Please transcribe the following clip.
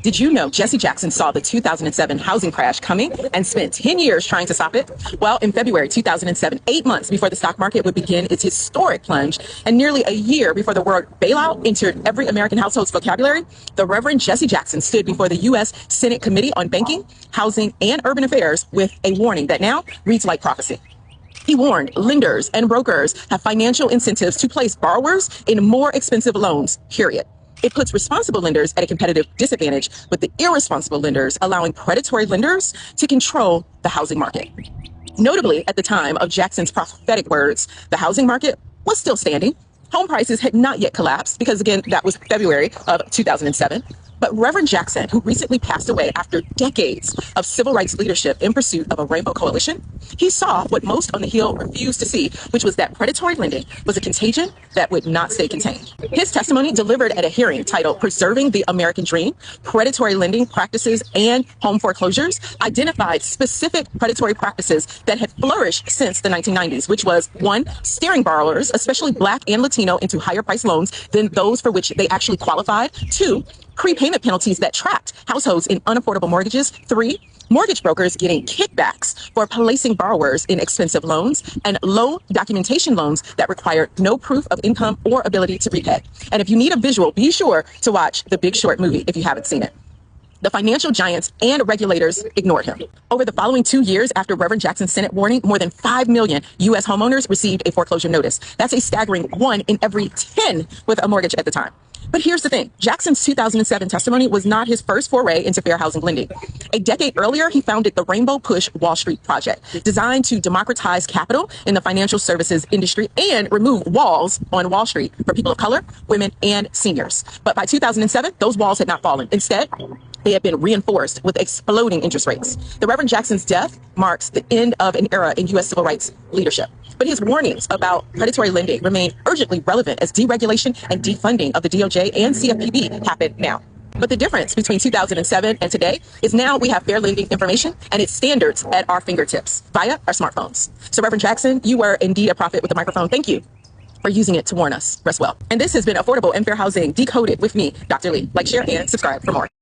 Did you know Jesse Jackson saw the 2007 housing crash coming and spent 10 years trying to stop it? Well, in February 2007, 8 months before the stock market would begin its historic plunge, and nearly a year before the word bailout entered every American household's vocabulary, the Reverend Jesse Jackson stood before the U.S. Senate Committee on Banking, Housing, and Urban Affairs with a warning that now reads like prophecy. He warned lenders and brokers have financial incentives to place borrowers in more expensive loans, period. It puts responsible lenders at a competitive disadvantage, with the irresponsible lenders allowing predatory lenders to control the housing market. Notably, at the time of Jackson's prophetic words, the housing market was still standing. Home prices had not yet collapsed because, again, that was February of 2007. But Reverend Jackson, who recently passed away after decades of civil rights leadership in pursuit of a rainbow coalition, he saw what most on the Hill refused to see, which was that predatory lending was a contagion that would not stay contained. His testimony, delivered at a hearing titled Preserving the American Dream, Predatory Lending Practices and Home Foreclosures, identified specific predatory practices that had flourished since the 1990s, which was 1, steering borrowers, especially Black and Latino, into higher price loans than those for which they actually qualified. 2, prepayment penalties that trapped households in unaffordable mortgages. 3, mortgage brokers getting kickbacks for placing borrowers in expensive loans, and low documentation loans that required no proof of income or ability to repay. And if you need a visual, be sure to watch The Big Short movie if you haven't seen it. The financial giants and regulators ignored him. Over the following 2 years after Reverend Jackson's Senate warning, more than 5 million U.S. homeowners received a foreclosure notice. That's a staggering 1 in every 10 with a mortgage at the time. But here's the thing. Jackson's 2007 testimony was not his first foray into fair housing lending. A decade earlier, he founded the Rainbow Push Wall Street Project, designed to democratize capital in the financial services industry and remove walls on Wall Street for people of color, women, and seniors. But by 2007, those walls had not fallen. Instead, they had been reinforced with exploding interest rates. The Reverend Jackson's death marks the end of an era in U.S. civil rights leadership. But his warnings about predatory lending remain urgently relevant as deregulation and defunding of the DOJ and CFPB happen now. But the difference between 2007 and today is now we have fair lending information and its standards at our fingertips via our smartphones. So Reverend Jackson, you were indeed a prophet with a microphone. Thank you for using it to warn us. Rest well. And this has been Affordable and Fair Housing Decoded with me, Dr. Lee. Like, share, and subscribe for more.